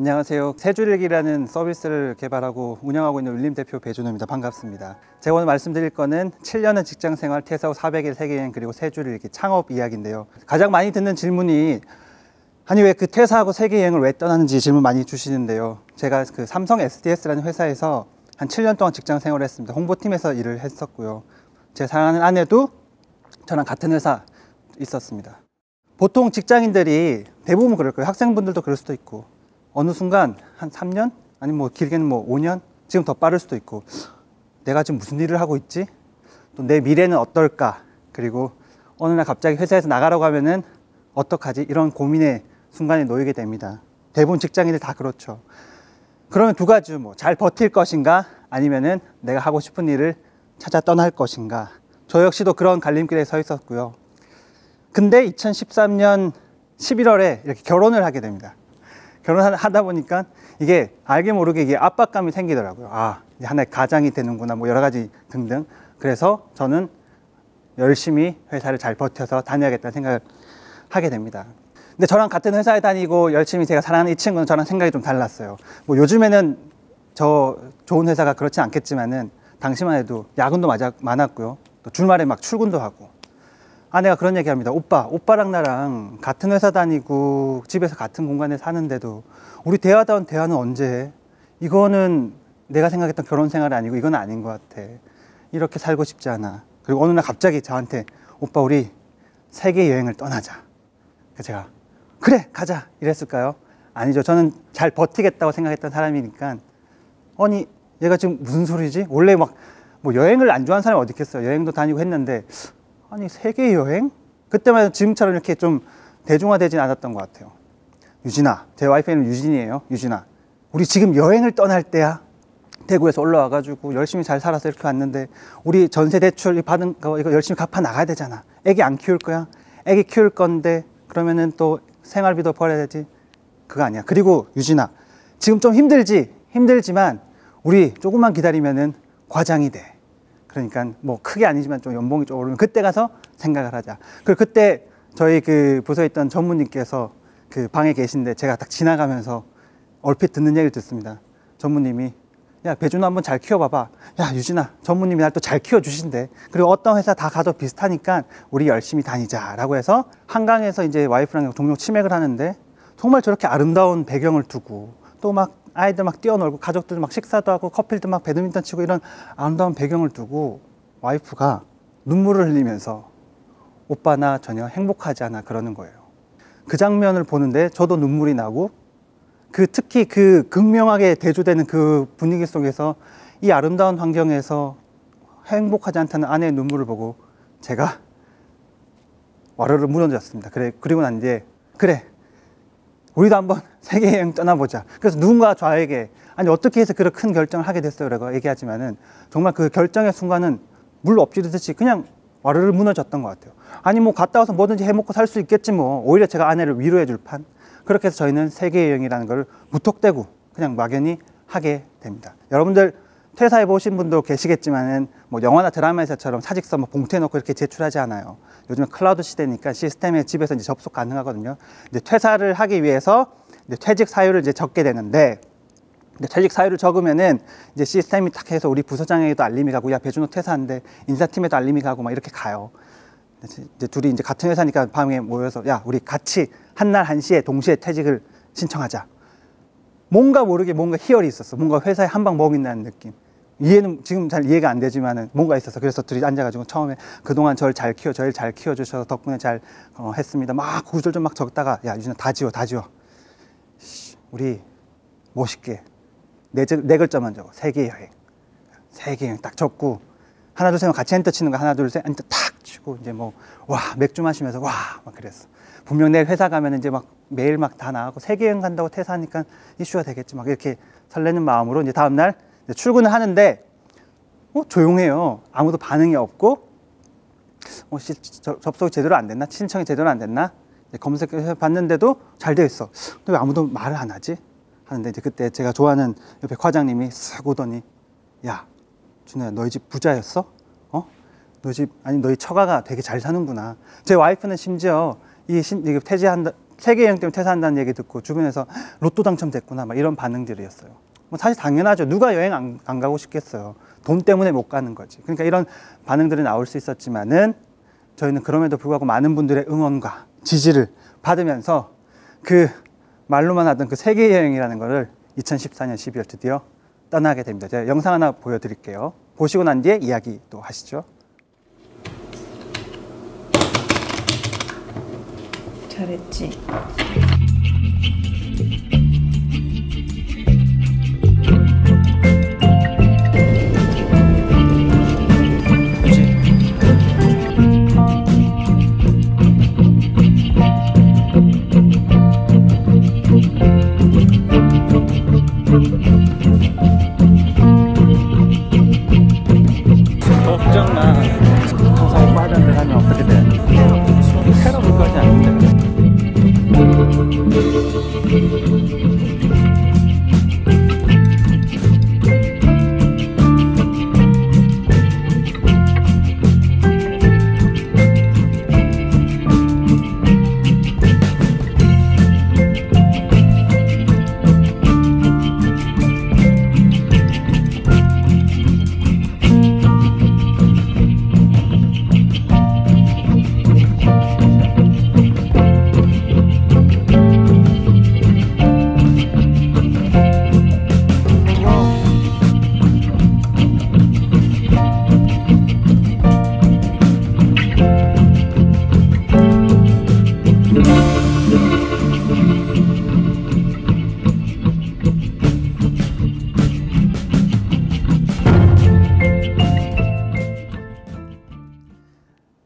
안녕하세요. 세줄일기라는 서비스를 개발하고 운영하고 있는 울림 대표 배준호입니다. 반갑습니다. 제가 오늘 말씀드릴 거는 7년은 직장생활, 퇴사 후 400일 세계여행, 그리고 세줄일기 창업 이야기인데요. 가장 많이 듣는 질문이 아니 왜 그 퇴사하고 세계여행을 왜 떠나는지 질문 많이 주시는데요. 제가 그 삼성 SDS라는 회사에서 한 7년 동안 직장생활을 했습니다. 홍보팀에서 일을 했었고요. 제 사랑하는 아내도 저랑 같은 회사 있었습니다. 보통 직장인들이 대부분 그럴 거예요. 학생분들도 그럴 수도 있고 어느 순간 한 3년? 아니면 뭐 길게는 뭐 5년? 지금 더 빠를 수도 있고 내가 지금 무슨 일을 하고 있지? 또 내 미래는 어떨까? 그리고 어느 날 갑자기 회사에서 나가라고 하면은 어떡하지? 이런 고민의 순간에 놓이게 됩니다. 대부분 직장인들 다 그렇죠. 그러면 두 가지, 뭐 잘 버틸 것인가? 아니면은 내가 하고 싶은 일을 찾아 떠날 것인가? 저 역시도 그런 갈림길에 서 있었고요. 근데 2013년 11월에 이렇게 결혼을 하게 됩니다. 결혼하다 보니까 이게 알게 모르게 이게 압박감이 생기더라고요. 아, 이제 하나의 가장이 되는구나, 뭐 여러 가지 등등. 그래서 저는 열심히 회사를 잘 버텨서 다녀야겠다는 생각을 하게 됩니다. 근데 저랑 같은 회사에 다니고 열심히 제가 사랑하는 이 친구는 저랑 생각이 좀 달랐어요. 뭐 요즘에는 저 좋은 회사가 그렇지 않겠지만은 당시만 해도 야근도 많았고요. 또 주말에 막 출근도 하고. 아내가 그런 얘기 합니다. 오빠랑 나랑 같은 회사 다니고 집에서 같은 공간에 사는데도 우리 대화다운 대화는 언제 해? 이거는 내가 생각했던 결혼 생활이 아니고 이건 아닌 것 같아. 이렇게 살고 싶지 않아. 그리고 어느 날 갑자기 저한테 오빠 우리 세계 여행을 떠나자. 그래서 제가 그래 가자 이랬을까요? 아니죠. 저는 잘 버티겠다고 생각했던 사람이니까 아니 얘가 지금 무슨 소리지? 원래 막 뭐 여행을 안 좋아하는 사람이 어디 있겠어요. 여행도 다니고 했는데 아니 세계 여행? 그때만 해도 지금처럼 이렇게 좀 대중화되진 않았던 것 같아요. 유진아, 제 와이프는 유진이에요. 유진아, 우리 지금 여행을 떠날 때야. 대구에서 올라와가지고 열심히 잘 살아서 이렇게 왔는데 우리 전세 대출 받은 거 이거 열심히 갚아 나가야 되잖아. 애기 안 키울 거야? 애기 키울 건데 그러면은 또 생활비도 벌어야 되지. 그거 아니야. 그리고 유진아, 지금 좀 힘들지만 우리 조금만 기다리면은 과장이 돼. 그러니까 뭐 크게 아니지만 좀 연봉이 좀 오르면 그때 가서 생각을 하자. 그리고 그때 저희 그 부서에 있던 전무님께서 그 방에 계신데 제가 딱 지나가면서 얼핏 듣는 얘기를 듣습니다. 전무님이 야 배준호 한번 잘 키워봐봐. 야 유진아, 전무님이 날 또 잘 키워주신대. 그리고 어떤 회사 다 가도 비슷하니까 우리 열심히 다니자라고 해서 한강에서 이제 와이프랑 종종 치맥을 하는데 정말 저렇게 아름다운 배경을 두고 또 막 아이들 막 뛰어놀고 가족들 막 식사도 하고 커플들 막 배드민턴 치고 이런 아름다운 배경을 두고 와이프가 눈물을 흘리면서 오빠 나 전혀 행복하지 않아 그러는 거예요. 그 장면을 보는데 저도 눈물이 나고 특히 그 극명하게 대조되는 그 분위기 속에서 이 아름다운 환경에서 행복하지 않다는 아내의 눈물을 보고 제가 와르르 무너졌습니다. 그리고 난 뒤에 그래 우리도 한번 세계여행 떠나보자. 그래서 누군가 저에게 아니 어떻게 해서 그런 큰 결정을 하게 됐어요 라고 얘기하지만은 정말 그 결정의 순간은 물 엎지르듯이 그냥 와르르 무너졌던 것 같아요. 아니 뭐 갔다 와서 뭐든지 해먹고 살 수 있겠지 뭐. 오히려 제가 아내를 위로해 줄 판. 그렇게 해서 저희는 세계여행이라는 걸 무턱대고 그냥 막연히 하게 됩니다. 여러분들 퇴사해 보신 분도 계시겠지만은 뭐 영화나 드라마에서처럼 사직서 뭐 봉투에 넣고 이렇게 제출하지 않아요. 요즘은 클라우드 시대니까 시스템에 집에서 이제 접속 가능하거든요. 근데 퇴사를 하기 위해서 이제 퇴직 사유를 이제 적게 되는데 퇴직 사유를 적으면은 이제 시스템이 딱 해서 우리 부서장에게도 알림이 가고 야 배준호 퇴사한대 인사팀에도 알림이 가고 막 이렇게 가요. 이제 둘이 이제 같은 회사니까 밤에 모여서 야 우리 같이 한날 한시에 동시에 퇴직을 신청하자. 뭔가 모르게 뭔가 희열이 있었어. 뭔가 회사에 한 방 먹인다는 느낌. 이해는 지금 잘 이해가 안 되지만은 뭔가 있었어. 그래서 둘이 앉아가지고 처음에 그동안 저를 잘 키워주셔서 덕분에 잘 했습니다. 막 구슬 좀 막 적다가 야 유진아 다 지워. 우리 멋있게 네 글자만 적어. 세계여행 딱 적고 하나 둘 셋 같이 엔터 치는 거 하나 둘 셋 엔터 탁 치고 이제 뭐 와 맥주 마시면서 와 막 그랬어. 분명 내일 회사 가면 이제 막 매일 막 다 나가고 세계여행 간다고 퇴사하니까 이슈가 되겠지 막 이렇게 설레는 마음으로 이제 다음날 출근을 하는데 조용해요. 아무도 반응이 없고 접속이 제대로 안 됐나? 신청이 제대로 안 됐나? 검색해서 봤는데도 잘 되어 있어. 근데 왜 아무도 말을 안 하지? 하는데 이제 그때 제가 좋아하는 옆에 과장님이 쓱 오더니 야 준호야 너희 집 부자였어? 너희 처가가 되게 잘 사는구나. 제 와이프는 심지어 이게 세계 여행 때문에 퇴사한다는 얘기 듣고 주변에서 로또 당첨됐구나 막 이런 반응들이었어요. 뭐 사실 당연하죠. 누가 여행 안 가고 싶겠어요. 돈 때문에 못 가는 거지. 그러니까 이런 반응들이 나올 수 있었지만은 저희는 그럼에도 불구하고 많은 분들의 응원과 지지를 받으면서 그 말로만 하던 그 세계 여행이라는 거를 2014년 12월 드디어 떠나게 됩니다. 제가 영상 하나 보여드릴게요. 보시고 난 뒤에 이야기 또 하시죠. 잘했지. 걱정 마. 정상 오빠 하던 데 가면 어떻게 돼? 새로 물건이 아닌데.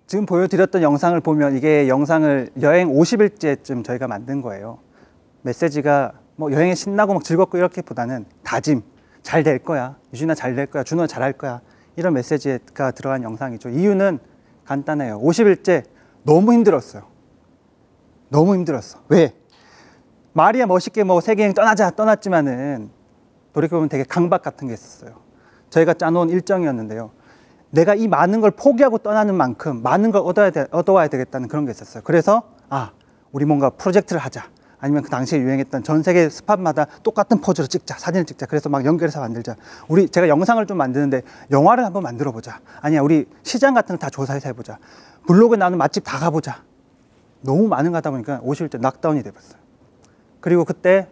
지금 보여드렸던 영상을 보면 이게 영상을 여행 50일째쯤 저희가 만든 거예요. 메시지가 뭐 여행에 신나고 막 즐겁고 이렇게보다는 다짐, 잘 될 거야, 유진아 잘 될 거야, 준호 잘할 거야, 이런 메시지가 들어간 영상이죠. 이유는 간단해요. 50일째 너무 힘들었어요. 너무 힘들었어. 왜? 말이야 멋있게 뭐 세계여행 떠났지만은 돌이켜보면 되게 강박 같은 게 있었어요. 저희가 짜놓은 일정이었는데요. 내가 이 많은 걸 포기하고 떠나는 만큼 많은 걸 얻어와야 되겠다는 그런 게 있었어요. 그래서 우리 뭔가 프로젝트를 하자. 아니면 그 당시에 유행했던 전 세계 스팟마다 똑같은 포즈로 찍자, 사진을 찍자. 그래서 막 연결해서 만들자. 제가 영상을 좀 만드는데 영화를 한번 만들어 보자. 아니야, 우리 시장 같은 거 다 조사해서 해보자. 블로그에 나오는 맛집 다 가보자. 너무 많은 거 하다 보니까 50일째 락다운이 돼버렸어요. 그리고 그때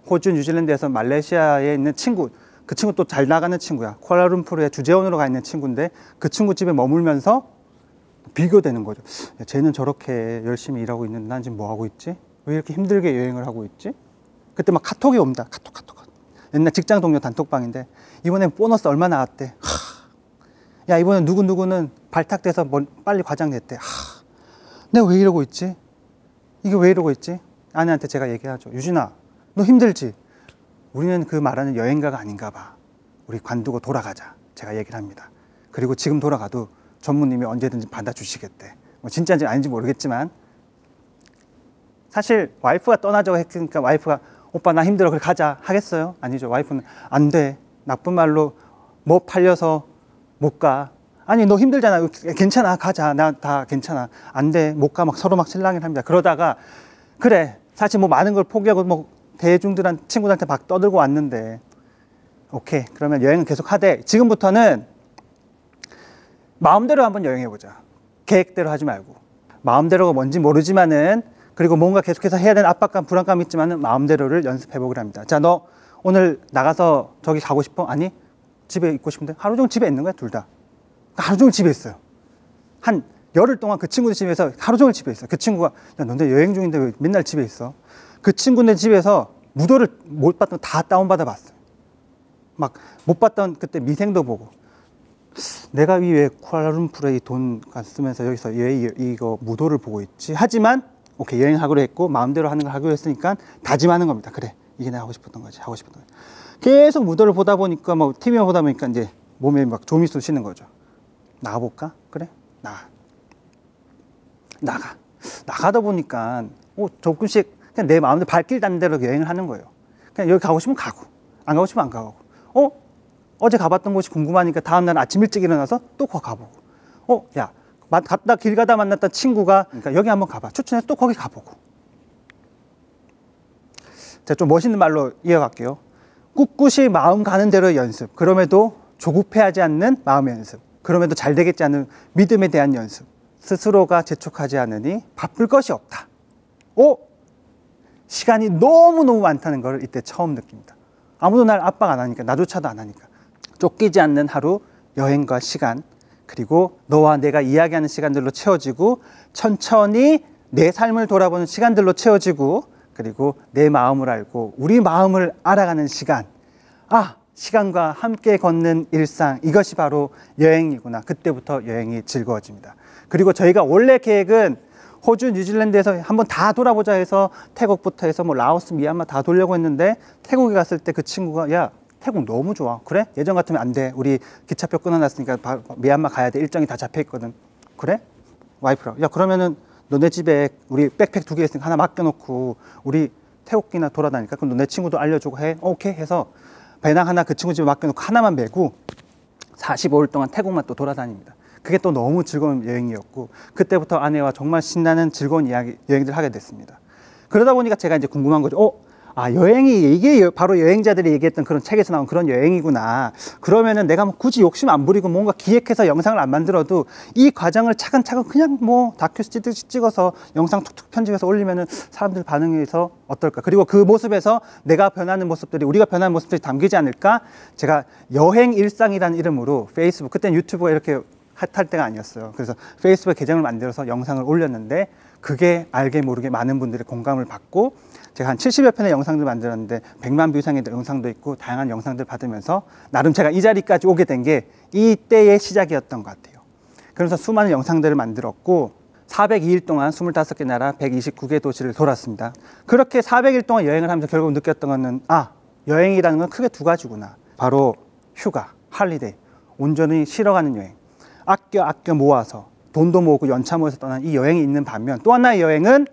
호주, 뉴질랜드에서 말레이시아에 있는 친구, 그 친구 또 잘 나가는 친구야. 쿠알라룸푸르에 주재원으로 가 있는 친구인데 그 친구 집에 머물면서 비교되는 거죠. 야, 쟤는 저렇게 열심히 일하고 있는데 난 지금 뭐 하고 있지? 왜 이렇게 힘들게 여행을 하고 있지? 그때 막 카톡이 옵니다. 카톡. 옛날 직장 동료 단톡방인데 이번에 보너스 얼마 나왔대. 야, 이번에 누구누구는 발탁돼서 빨리 과장 냈대. 내가 왜 이러고 있지? 이게 왜 이러고 있지? 아내한테 제가 얘기하죠. 유진아, 너 힘들지? 우리는 그 말하는 여행가가 아닌가 봐. 우리 관두고 돌아가자. 제가 얘기를 합니다. 그리고 지금 돌아가도 전무님이 언제든지 받아주시겠대. 뭐 진짜인지 아닌지 모르겠지만 사실 와이프가 떠나자고 했으니까 와이프가 오빠 나 힘들어 그래 가자 하겠어요? 아니죠. 와이프는 안 돼. 나쁜 말로 뭐 팔려서 못 가. 아니 너 힘들잖아. 괜찮아 가자. 나 다 괜찮아. 안 돼. 못 가. 막 서로 막 실랑이를 합니다. 그러다가 그래 사실 뭐 많은 걸 포기하고 뭐 대중들한테 친구들한테 막 떠들고 왔는데 오케이 그러면 여행은 계속 하되 지금부터는 마음대로 한번 여행해보자. 계획대로 하지 말고 마음대로가 뭔지 모르지만은 그리고 뭔가 계속해서 해야 되는 압박감 불안감이 있지만은 마음대로를 연습해보기로 합니다. 자, 너 오늘 나가서 저기 가고 싶어? 아니 집에 있고 싶은데 하루 종일 집에 있는 거야 둘 다. 하루 종일 집에 있어요. 한 열흘 동안 그 친구들 집에서 하루 종일 집에 있어요. 그 친구가 야 너네 여행 중인데 왜 맨날 집에 있어? 그 친구네 집에서 무도를 못 봤던 거 다 다운받아 봤어요. 막 못 봤던 그때 미생도 보고 내가 왜 쿠알라룸푸르에 돈 쓰면서 여기서 왜 이거 무도를 보고 있지? 하지만 오케이 여행하기로 했고 마음대로 하는 걸 하기로 했으니까 다짐하는 겁니다. 그래 이게 내가 하고 싶었던 거지. 하고 싶었던 거지. 계속 무도를 보다 보니까 뭐 TV만 보다 보니까 이제 몸에 막 좀이 쑤시는 거죠. 나가볼까? 그래 나가다 보니까 조금씩 그냥 내 마음대로 발길 닿는 대로 여행을 하는 거예요. 그냥 여기 가고 싶으면 가고 안 가고 싶으면 안 가고 어제 가봤던 곳이 궁금하니까 다음날 아침 일찍 일어나서 또 가보고 길 가다 만났던 친구가 그러니까 여기 한번 가봐 추천해서 또 거기 가보고 제가 좀 멋있는 말로 이어갈게요. 꿋꿋이 마음 가는 대로의 연습. 그럼에도 조급해하지 않는 마음의 연습. 그럼에도 잘 되겠지 않은 믿음에 대한 연습. 스스로가 재촉하지 않으니 바쁠 것이 없다. 시간이 너무너무 많다는 걸 이때 처음 느낍니다. 아무도 날 압박 안 하니까, 나조차도 안 하니까. 쫓기지 않는 하루, 여행과 시간, 그리고 너와 내가 이야기하는 시간들로 채워지고, 천천히 내 삶을 돌아보는 시간들로 채워지고, 그리고 내 마음을 알고 우리 마음을 알아가는 시간. 시간과 함께 걷는 일상, 이것이 바로 여행이구나. 그때부터 여행이 즐거워집니다. 그리고 저희가 원래 계획은 호주, 뉴질랜드에서 한번 다 돌아보자 해서 태국부터 해서 뭐 라오스, 미얀마 다 돌려고 했는데, 태국에 갔을 때 그 친구가 야, 태국 너무 좋아. 그래? 예전 같으면 안 돼. 우리 기차표 끊어놨으니까 미얀마 가야 돼. 일정이 다 잡혀있거든. 그래? 와이프랑. 야, 그러면은 너네 집에 우리 백팩 2개 있으니까 하나 맡겨놓고 우리 태국이나 돌아다니까. 그럼 너네 친구도 알려주고 해. 오케이 해서 배낭 하나 그 친구 집에 맡겨놓고 하나만 메고 45일 동안 태국만 또 돌아다닙니다. 그게 또 너무 즐거운 여행이었고, 그때부터 아내와 정말 신나는 즐거운 여행들을 하게 됐습니다. 그러다 보니까 제가 이제 궁금한 거죠. 여행이 이게 바로 여행자들이 얘기했던 그런 책에서 나온 그런 여행이구나. 그러면은 내가 뭐 굳이 욕심 안 부리고 뭔가 기획해서 영상을 안 만들어도 이 과정을 차근차근 그냥 뭐 다큐 찍어서 영상 툭툭 편집해서 올리면은 사람들 반응에서 어떨까. 그리고 그 모습에서 내가 변하는 모습들이, 우리가 변하는 모습들이 담기지 않을까. 제가 여행 일상이라는 이름으로 페이스북, 그때는 유튜브가 이렇게 핫할 때가 아니었어요. 그래서 페이스북 계정을 만들어서 영상을 올렸는데, 그게 알게 모르게 많은 분들의 공감을 받고, 제가 한 70여 편의 영상들 만들었는데 100만 뷰 이상의 영상도 있고 다양한 영상들 받으면서 나름 제가 이 자리까지 오게 된 게 이때의 시작이었던 것 같아요. 그래서 수많은 영상들을 만들었고 402일 동안 25개 나라 129개 도시를 돌았습니다. 그렇게 400일 동안 여행을 하면서 결국 느꼈던 거는 여행이라는 건 크게 두 가지구나. 바로 휴가, 할리데이, 온전히 쉬러 가는 여행. 아껴 모아서 돈도 모으고 연차 모아서 떠난 이 여행이 있는 반면, 또 하나의 여행은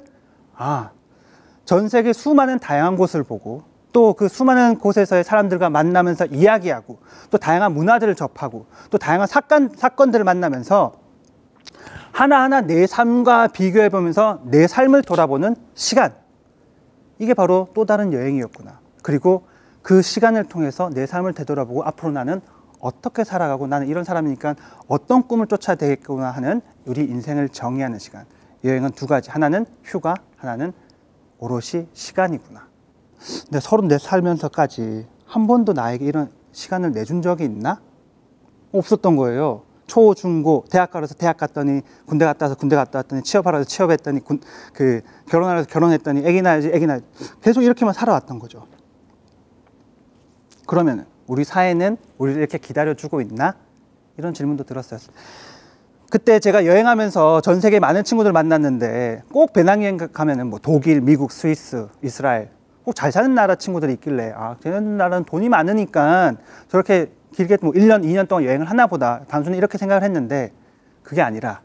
전 세계 수많은 다양한 곳을 보고, 또 그 수많은 곳에서의 사람들과 만나면서 이야기하고, 또 다양한 문화들을 접하고, 또 다양한 사건들을 만나면서 하나하나 내 삶과 비교해 보면서 내 삶을 돌아보는 시간. 이게 바로 또 다른 여행이었구나. 그리고 그 시간을 통해서 내 삶을 되돌아보고 앞으로 나는 어떻게 살아가고, 나는 이런 사람이니까 어떤 꿈을 쫓아야 되겠구나 하는 우리 인생을 정의하는 시간. 여행은 두 가지. 하나는 휴가, 하나는 오롯이 시간이구나. 근데 34 살면서까지 한 번도 나에게 이런 시간을 내준 적이 있나? 없었던 거예요. 초, 중, 고, 대학 가서 대학 갔더니, 군대 갔다 와서 군대 갔다 왔더니, 취업하러 취업했더니, 결혼하러 결혼했더니, 애기 낳아야지, 애기 낳아야지. 계속 이렇게만 살아왔던 거죠. 그러면 우리 사회는 우리를 이렇게 기다려주고 있나? 이런 질문도 들었어요. 그때 제가 여행하면서 전 세계 많은 친구들 만났는데, 꼭 배낭여행 가면은 뭐 독일, 미국, 스위스, 이스라엘, 꼭 잘 사는 나라 친구들이 있길래, 쟤네 나라는 돈이 많으니까 저렇게 길게 뭐 1년, 2년 동안 여행을 하나 보다. 단순히 이렇게 생각을 했는데, 그게 아니라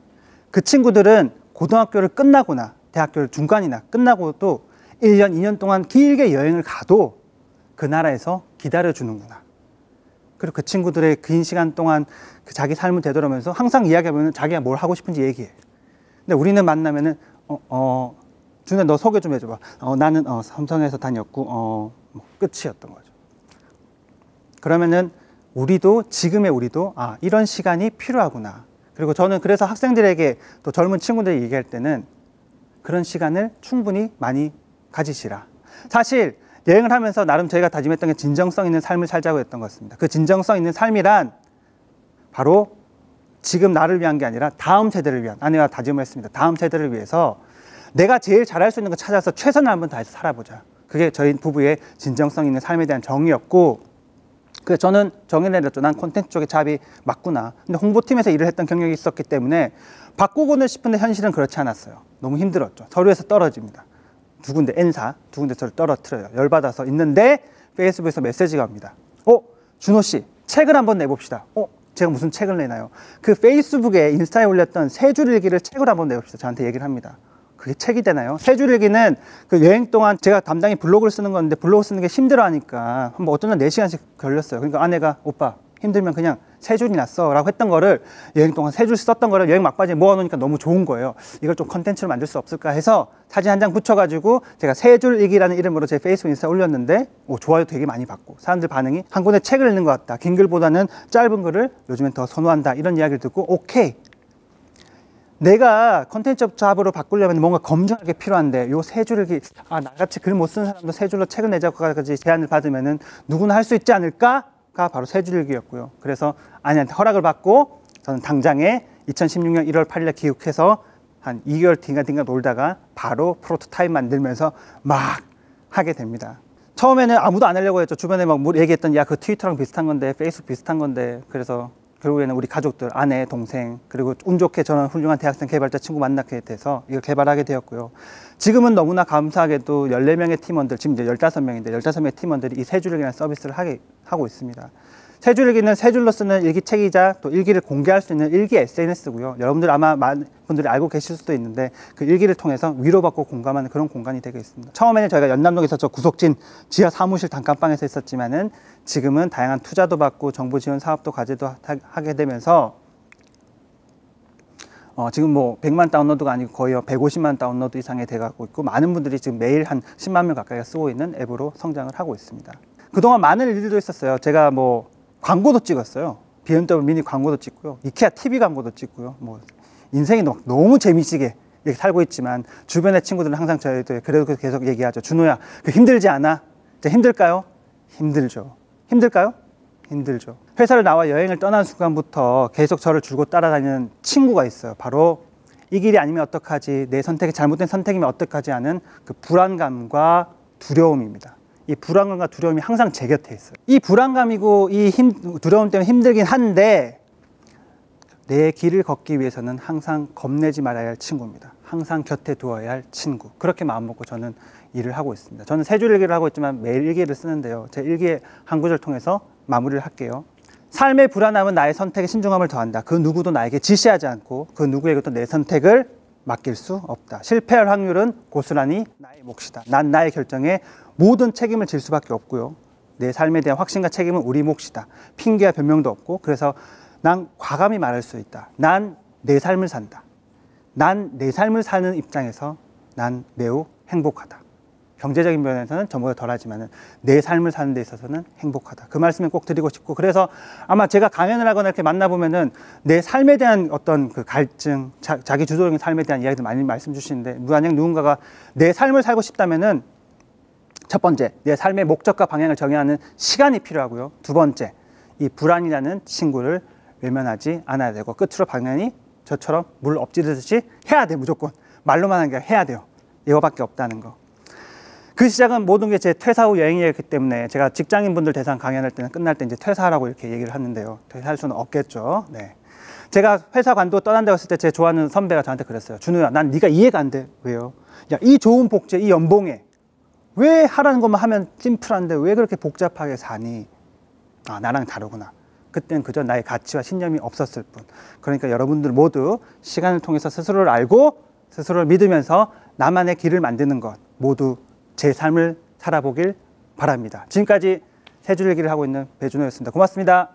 그 친구들은 고등학교를 끝나거나 대학교를 중간이나 끝나고도 1년, 2년 동안 길게 여행을 가도 그 나라에서 기다려주는구나. 그리고 그 친구들의 긴 시간 동안 그 자기 삶을 되돌아오면서 항상 이야기하면 자기가 뭘 하고 싶은지 얘기해. 근데 우리는 만나면은, 준혜 너 소개 좀 해줘봐. 나는 삼성에서 다녔고, 뭐 끝이었던 거죠. 그러면은 지금의 우리도, 이런 시간이 필요하구나. 그리고 저는 그래서 학생들에게, 또 젊은 친구들이 얘기할 때는 그런 시간을 충분히 많이 가지시라. 사실 여행을 하면서 나름 저희가 다짐했던 게 진정성 있는 삶을 살자고 했던 것 같습니다. 그 진정성 있는 삶이란 바로 지금 나를 위한 게 아니라 다음 세대를 위한, 아내와 다짐을 했습니다. 다음 세대를 위해서 내가 제일 잘할 수 있는 거 찾아서 최선을 한번 다해서 살아보자. 그게 저희 부부의 진정성 있는 삶에 대한 정의였고, 그래서 저는 정의내렸죠. 난 콘텐츠 쪽에 잡이 맞구나. 근데 홍보팀에서 일을 했던 경력이 있었기 때문에 바꾸고는 싶은데 현실은 그렇지 않았어요. 너무 힘들었죠. 서류에서 떨어집니다. 두 군데 N사, 두 군데 저를 떨어뜨려요. 열받아서 있는데 페이스북에서 메시지가 옵니다. 준호 씨, 책을 한번 내봅시다. 제가 무슨 책을 내나요? 그 페이스북에, 인스타에 올렸던 세 줄 일기를 책으로 한번 내봅시다. 저한테 얘기를 합니다. 그게 책이 되나요? 세 줄 일기는 그 여행 동안 제가 담당이 블로그를 쓰는 건데, 블로그 쓰는 게 힘들어 하니까 한번 어떤 날 4시간씩 걸렸어요. 그러니까 아내가, 오빠 힘들면 그냥 세 줄이 났어 라고 했던 거를 여행 동안 세 줄 썼던 거를 여행 막바지에 모아놓으니까 너무 좋은 거예요. 이걸 좀 컨텐츠로 만들 수 없을까 해서 사진 한 장 붙여가지고 제가 세 줄 일기라는 이름으로 제 페이스북 인스타에 올렸는데 좋아요 되게 많이 받고 사람들 반응이 한 권의 책을 읽는 것 같다, 긴 글보다는 짧은 글을 요즘엔 더 선호한다, 이런 이야기를 듣고 오케이, 내가 컨텐츠 잡으로 바꾸려면 뭔가 검증할 게 필요한데 요 세 줄을 나같이 글 못 쓰는 사람도 세 줄로 책을 내자고까지 제안을 받으면은 누구나 할 수 있지 않을까가 바로 세 줄 일기였고요. 그래서 아내한테 허락을 받고 저는 당장에 2016년 1월 8일에 기획해서 한 2개월 딩가딩가 놀다가 바로 프로토타입 만들면서 막 하게 됩니다. 처음에는 아무도 안 하려고 했죠. 주변에 막 얘기했던 야 그 트위터랑 비슷한 건데 페이스북 비슷한 건데, 그래서 결국에는 우리 가족들, 아내, 동생, 그리고 운 좋게 저는 훌륭한 대학생 개발자 친구 만나게 돼서 이걸 개발하게 되었고요. 지금은 너무나 감사하게도 14명의 팀원들, 지금 이제 15명인데 15명의 팀원들이 이 세줄일기라는 서비스를 하고 있습니다. 세줄일기는 세 줄로 쓰는 일기책이자 또 일기를 공개할 수 있는 일기 SNS고요. 여러분들 아마 많은 분들이 알고 계실 수도 있는데 그 일기를 통해서 위로받고 공감하는 그런 공간이 되고 있습니다. 처음에는 저희가 연남동에서 저 구석진 지하 사무실 단칸방에서 있었지만은 지금은 다양한 투자도 받고 정부 지원 사업도 과제도 하게 되면서 지금 뭐 100만 다운로드가 아니고 거의 150만 다운로드 이상이 돼가고 있고, 많은 분들이 지금 매일 한 10만 명 가까이가 쓰고 있는 앱으로 성장을 하고 있습니다. 그동안 많은 일들도 있었어요. 제가 뭐 광고도 찍었어요. BMW 미니 광고도 찍고요. 이케아 TV 광고도 찍고요. 뭐 인생이 너무 재미지게 이렇게 살고 있지만 주변의 친구들은 항상 저희도 그래도 계속 얘기하죠. 준호야, 그 힘들지 않아? 힘들까요? 힘들죠. 힘들까요? 힘들죠. 회사를 나와 여행을 떠난 순간부터 계속 저를 줄곧 따라다니는 친구가 있어요. 바로 이 길이 아니면 어떡하지, 내 선택이 잘못된 선택이면 어떡하지 하는 그 불안감과 두려움입니다. 이 불안감과 두려움이 항상 제 곁에 있어요. 이 불안감이고 이 두려움 때문에 힘들긴 한데 내 길을 걷기 위해서는 항상 겁내지 말아야 할 친구입니다. 항상 곁에 두어야 할 친구. 그렇게 마음먹고 저는 일을 하고 있습니다. 저는 세 줄 일기를 하고 있지만 매일 일기를 쓰는데요. 제 일기의 한 구절 통해서 마무리를 할게요. 삶의 불안함은 나의 선택에 신중함을 더한다. 그 누구도 나에게 지시하지 않고 그 누구에게도 내 선택을 맡길 수 없다. 실패할 확률은 고스란히 나의 몫이다. 난 나의 결정에 모든 책임을 질 수밖에 없고요. 내 삶에 대한 확신과 책임은 우리 몫이다. 핑계와 변명도 없고, 그래서 난 과감히 말할 수 있다. 난 내 삶을 산다. 난 내 삶을 사는 입장에서 난 매우 행복하다. 경제적인 면에서는 저보다 덜하지만 내 삶을 사는 데 있어서는 행복하다. 그 말씀을 꼭 드리고 싶고, 그래서 아마 제가 강연을 하거나 이렇게 만나보면은 내 삶에 대한 어떤 그 갈증, 자기 주도적인 삶에 대한 이야기들 많이 말씀 주시는데, 만약 누군가가 내 삶을 살고 싶다면은 첫 번째, 내 삶의 목적과 방향을 정의하는 시간이 필요하고요. 두 번째, 이 불안이라는 친구를 외면하지 않아야 되고, 끝으로 방향이 저처럼 물 엎지르듯이 해야 돼. 무조건 말로만 하는 게 아니라 해야 돼요. 이거밖에 없다는 거. 그 시작은 모든 게 제 퇴사 후 여행이었기 때문에, 제가 직장인분들 대상 강연할 때는 끝날 때 이제 퇴사하라고 이렇게 얘기를 하는데요. 퇴사할 수는 없겠죠. 네. 제가 회사 관두고 떠난다고 했을 때 제 좋아하는 선배가 저한테 그랬어요. 준호야, 난 네가 이해가 안 돼. 왜요? 야, 이 좋은 복제, 이 연봉에 왜 하라는 것만 하면 심플한데 왜 그렇게 복잡하게 사니? 아, 나랑 다르구나. 그때는 그저 나의 가치와 신념이 없었을 뿐. 그러니까 여러분들 모두 시간을 통해서 스스로를 알고 스스로를 믿으면서 나만의 길을 만드는 것, 모두 제 삶을 살아보길 바랍니다. 지금까지 세 줄 일기를 하고 있는 배준호였습니다. 고맙습니다.